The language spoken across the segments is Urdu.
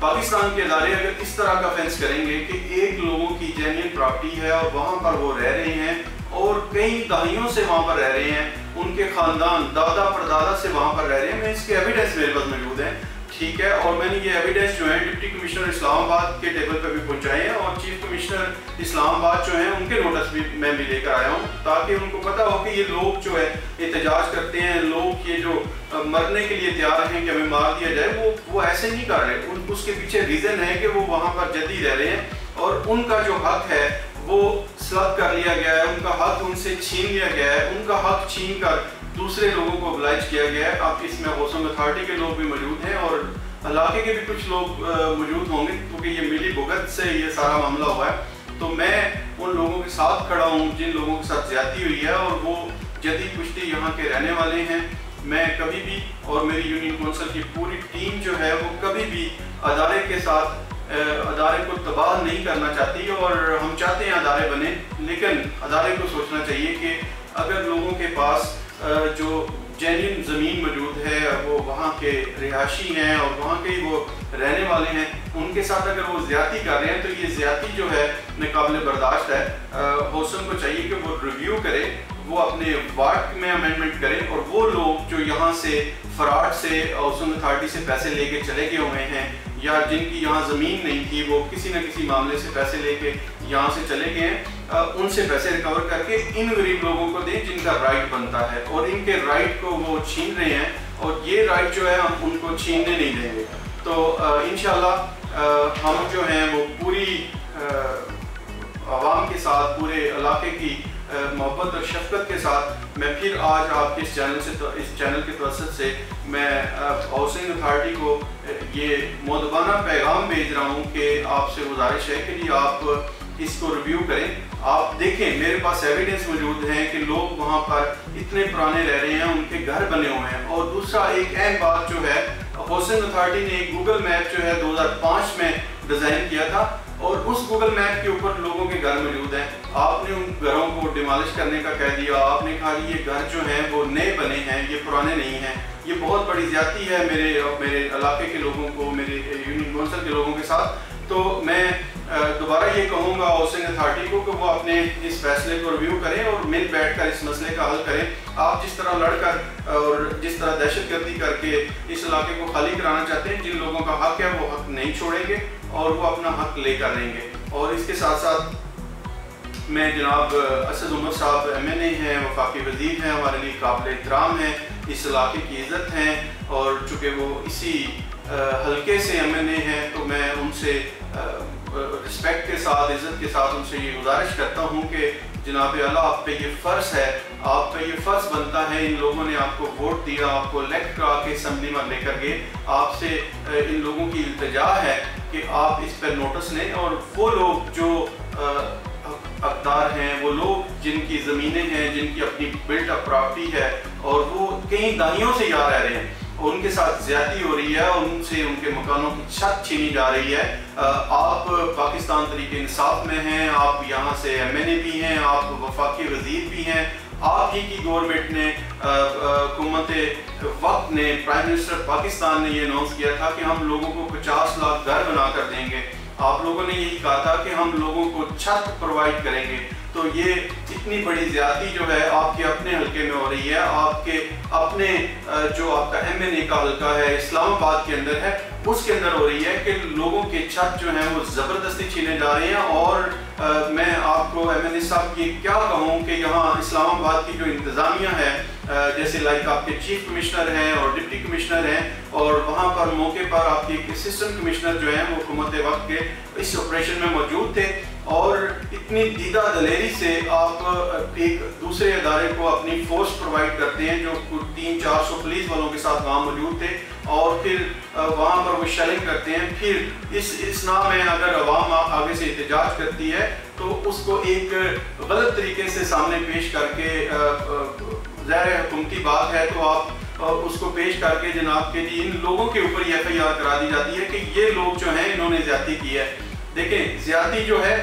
پاکستان کے ادارے اگر اس طرح کا فینس کریں گے کہ ایک لوگوں کی جینین پراپرٹی ہے اور وہاں پر وہ رہ رہے ہیں اور کئی دہائیوں سے وہاں پر رہ رہے ہیں، ان کے خاندان دادا پردادا سے وہاں پر رہ رہے ہیں، میں اس کے ایویڈنس میرے پاس موجود ہیں، ٹھیک ہے، اور میں نے یہ ایویڈنس جو ہے ڈپٹی کمشنر اسلام آباد کے ٹیبل پہ بھی پہنچائے ہیں اور چیف کمشنر اسلام آباد جو ہیں ان کے نوٹس بھی میں بھی لے کر آیا ہوں، تاکہ ان کو پتہ ہو کہ یہ لوگ جو ہے احتجاج کرتے ہیں، لوگ یہ جو مرنے کے لیے تیار ہیں کہ ہمیں مار دیا جائے، وہ ایسے نہیں کر رہے، اس کے پیچھے ریزن ہے کہ وہ وہاں پر جدی رہ رہے ہیں اور ان کا جو حق ہے وہ سلب کر لیا گیا ہے، ان کا حق ان سے چھین لیا گیا ہے، ان کا حق چھین کر دوسرے لوگوں کو oblige کیا گیا ہے۔ اب اس میں ہوسنگ اتھارٹی کے لوگ بھی موجود ہیں اور علاقے کے بھی کچھ لوگ موجود ہوں گے، کیونکہ یہ ملی بھگت سے یہ سارا معاملہ ہوا ہے، تو میں ان لوگوں کے ساتھ کھڑا ہوں جن لوگوں کے ساتھ زیادتی ہوئی ہے اور وہ جدی پشتی یہاں کے رہنے والے ہیں۔ میں کبھی بھی اور میری یونین کونسل کی پوری ٹیم جو ہے وہ کبھی بھی ادارے کے ساتھ ادارے کو تباہ نہیں کرنا چاہتی اور ہم چاہتے ہیں ادارے بنے، لیکن ادارے کو سوچنا چاہیے کہ اگر لوگوں کے پاس جو جینین زمین موجود ہے، وہ وہاں کے رہائشی ہیں اور وہاں کے وہ رہنے والے ہیں، ان کے ساتھ اگر وہ زیادتی کر رہے ہیں تو یہ زیادتی جو ہے قابل برداشت ہے۔ ہوسن کو چاہیے کہ وہ ریویو کرے، وہ اپنے وارڈ میں امینڈمنٹ کرے اور وہ لوگ جو یہاں سے فراڈ سے ہوسنگ اتھارٹی سے پیسے لے کے چلے گئے ہوئے ہیں یا جن کی یہاں زمین نہیں تھی، وہ کسی نہ کسی معاملے سے پیسے لے کے یہاں سے چلے گئے ہیں، ان سے پیسے ریکور کر کے ان غریب لوگوں کو دیں جن کا رائٹ بنتا ہے، اور ان کے رائٹ کو وہ چھین رہے ہیں اور یہ رائٹ جو ہے ہم ان کو چھیننے نہیں دیں گے۔ تو انشاءاللہ ہم جو ہیں وہ پوری عوام کے ساتھ، پورے علاقے کی محبت اور شفقت کے ساتھ میں پھر آج آپ کے اس چینل کے توسط سے میں ہوسنگ اتھارٹی کو یہ مؤدبانہ پیغام بھیج رہا ہوں کہ آپ سے گزارش ہے کہ جی آپ اس کو ریویو کریں، آپ دیکھیں، میرے پاس ایویڈنس موجود ہیں کہ لوگ وہاں پر اتنے پرانے رہ رہے ہیں، ان کے گھر بنے ہوئے ہیں۔ اور دوسرا ایک اہم بات جو ہے، ہوسنگ اتھارٹی نے ایک گوگل میپ جو ہے 2005 میں ڈیزائن کیا تھا اور اس گوگل میپ کے اوپر لوگوں کے گھر موجود ہیں، آپ نے ان گھروں کو ڈیمالش کرنے کا کہہ دیا، آپ نے کہا کہ یہ گھر جو ہیں وہ نئے بنے ہیں، یہ پرانے نہیں ہیں، یہ بہت بڑی زیادتی ہے میرے علاقے کے لوگوں کو، میرے یونین کونسل کے لوگوں کے ساتھ۔ تو میں دوبارہ یہ کہوں گا ہوسنگ اتھارٹی کو کہ وہ اپنے اس فیصلے کو ریویو کریں اور مل بیٹھ کر اس مسئلے کا حل کریں۔ آپ جس طرح لڑ کر اور جس طرح دہشت گردی کر کے اس علاقے کو خالی کرانا چاہتے ہیں، جن لوگوں کا حق ہے وہ حق نہیں چھوڑیں گے اور وہ اپنا حق لے کر رہیں گے۔ اور اس کے ساتھ ساتھ میں جناب اسد عمر صاحب MNA ہیں، وفاقی وزیر ہیں، ہمارے لیے قابل احترام ہیں، اس علاقے کی عزت ہیں، اور چونکہ وہ اسی حلقے سے MNA ہیں تو میں ان سے رسپیکٹ کے ساتھ، عزت کے ساتھ ان سے یہ گزارش کرتا ہوں کہ جناب اعلیٰ آپ پہ یہ فرض ہے، آپ پہ یہ فرض بنتا ہے، ان لوگوں نے آپ کو ووٹ دیا، آپ کو الیکٹ کرا کے اسمبلی میں لے کر گئے، آپ سے ان لوگوں کی التجا ہے کہ آپ اس پر نوٹس لیں، اور وہ لوگ جو حقدار ہیں، وہ لوگ جن کی زمینیں ہیں، جن کی اپنی بلٹ اپ پراپرٹی ہے اور وہ کئی دہائیوں سے یہاں رہ رہے ہیں، ان کے ساتھ زیادتی ہو رہی ہے، ان سے ان کے مکانوں کی چھت چھینی جا رہی ہے۔ آپ پاکستان تحریک انصاف میں ہیں، آپ یہاں سے MNA بھی ہیں، آپ وفاقی وزیر بھی ہیں، آپ ہی کی گورنمنٹ نے، حکومت وقت نے، پرائم منسٹر پاکستان نے یہ اناؤنس کیا تھا کہ ہم لوگوں کو 50 لاکھ گھر بنا کر دیں گے، آپ لوگوں نے یہی کہا تھا کہ ہم لوگوں کو چھت پرووائڈ کریں گے۔ تو یہ اتنی بڑی زیادتی جو ہے آپ کے اپنے حلقے میں ہو رہی ہے، آپ کے اپنے جو آپ کا MNA کا حلقہ ہے اسلام آباد کے اندر ہے، اس کے اندر ہو رہی ہے کہ لوگوں کے چھت جو ہیں وہ زبردستی چھینے جا رہے ہیں۔ اور میں آپ کو MNA صاحب یہ کیا کہوں کہ یہاں اسلام آباد کی جو انتظامیہ ہے، جیسے لائک آپ کے چیف کمشنر ہیں اور ڈپٹی کمشنر ہیں، اور وہاں پر موقع پر آپ کے اسسٹنٹ کمشنر جو ہیں وہ حکومت وقت کے اس آپریشن میں موجود تھے، اور اتنی دیدہ دلیری سے آپ ایک دوسرے ادارے کو اپنی فورس پرووائڈ کرتے ہیں جو 300-400 پولیس والوں کے ساتھ وہاں موجود تھے، اور پھر وہاں پر وہ شیلنگ کرتے ہیں۔ پھر اس نام میں اگر عوام آگے سے احتجاج کرتی ہے تو اس کو ایک غلط طریقے سے سامنے پیش کر کے، ظاہر حکومتی بات ہے تو آپ اس کو پیش کر کے جناب کے جی ان لوگوں کے اوپر FIR کرا دی جاتی ہے کہ یہ لوگ جو ہیں انہوں نے زیادتی کی ہے۔ دیکھیں زیادتی جو ہے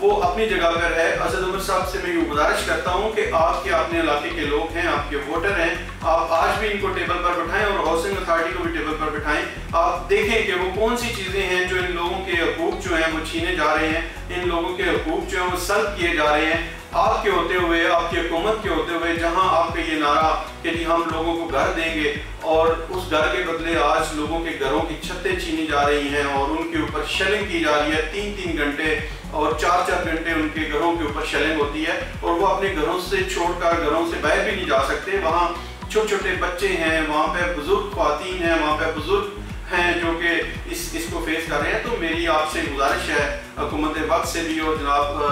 وہ اپنی جگہ پر ہے۔ اسد عمر صاحب سے میں یہ گزارش کرتا ہوں کہ آپ کے اپنے علاقے کے لوگ ہیں، آپ کے ووٹر ہیں، آپ آج بھی ان کو ٹیبل پر بٹھائیں اور ہاؤسنگ اتھارٹی کو بھی ٹیبل پر بٹھائیں۔ آپ دیکھیں کہ وہ کون سی چیزیں ہیں جو ان لوگوں کے حقوق جو ہیں وہ چھینے جا رہے ہیں، ان لوگوں کے حقوق جو ہیں وہ سلب کیے جا رہے ہیں آپ کے ہوتے ہوئے، آپ کی حکومت کے ہوتے ہوئے، جہاں آپ کا یہ نعرہ کہ جی ہم لوگوں کو گھر دیں گے اور اس گھر کے بدلے آج لوگوں کے گھروں کی چھتیں چھینی جا رہی ہیں اور ان کے اوپر شیلنگ کی جا رہی ہے، 3-3 گھنٹے اور 4-4 گھنٹے ان کے گھروں کے اوپر شیلنگ ہوتی ہے اور وہ اپنے گھروں سے چھوڑ کر گھروں سے باہر بھی نہیں جا سکتے۔ وہاں چھوٹے چھوٹے بچے ہیں، وہاں پہ بزرگ خواتین ہیں، وہاں پہ بزرگ ہیں جو کہ اس کو فیس کر رہے ہیں۔ تو میری آپ سے گزارش ہے حکومت وقت سے بھی اور جناب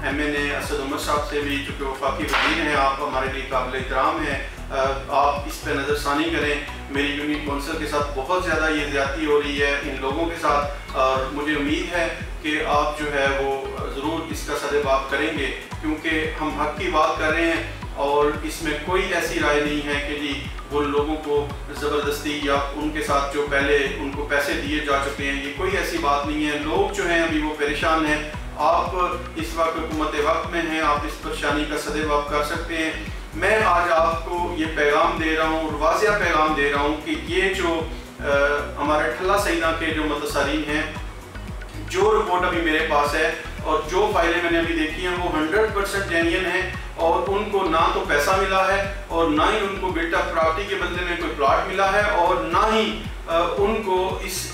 ایم این اے اسد عمر صاحب سے بھی، چونکہ وفاقی وزیر ہیں، آپ ہمارے لیے قابل احترام ہیں، آپ اس پہ نظر ثانی کریں۔ میری یونین کونسل کے ساتھ بہت زیادہ یہ زیادتی ہو رہی ہے ان لوگوں کے ساتھ، اور مجھے امید ہے کہ آپ جو ہے وہ ضرور اس کا سدباب کریں گے، کیونکہ ہم حق کی بات کر رہے ہیں اور اس میں کوئی ایسی رائے نہیں ہے کہ جی وہ لوگوں کو زبردستی یا ان کے ساتھ جو پہلے ان کو پیسے دیے جا چکے ہیں، یہ کوئی ایسی بات نہیں ہے۔ لوگ جو ہیں ابھی وہ پریشان ہیں، آپ اس وقت حکومت وقت میں ہیں، آپ اس پریشانی کا سدباب کر سکتے ہیں۔ میں آج آپ کو یہ پیغام دے رہا ہوں اور واضح پیغام دے رہا ہوں کہ یہ جو ہمارے ٹھلا سیدہ کے جو متاثرین ہیں، جو رپورٹ ابھی میرے پاس ہے اور جو فائلیں میں نے ابھی دیکھی ہیں وہ 100% جینین ہیں اور ان کو نہ تو پیسہ ملا ہے اور نہ ہی ان کو بلٹ اپ پراپرٹی کے بدلے میں کوئی پلاٹ ملا ہے اور نہ ہی ان کو اس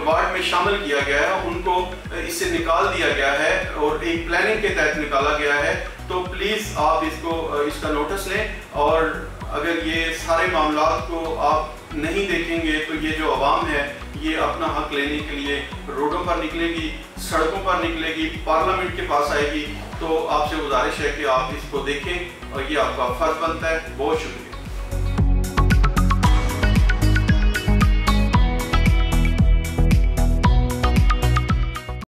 وارڈ میں شامل کیا گیا ہے، ان کو اس سے نکال دیا گیا ہے اور ایک پلاننگ کے تحت نکالا گیا ہے۔ تو پلیز آپ اس کا نوٹس لیں، اور اگر یہ سارے معاملات کو آپ نہیں دیکھیں گے تو یہ جو عوام ہے یہ اپنا حق لینے کے لیے روڈوں پر نکلے گی، سڑکوں پر نکلے گی، پارلیمنٹ کے پاس آئے گی۔ تو آپ سے گزارش ہے کہ آپ اس کو دیکھیں اور یہ آپ کا فرض بنتا ہے۔ بہت شکریہ۔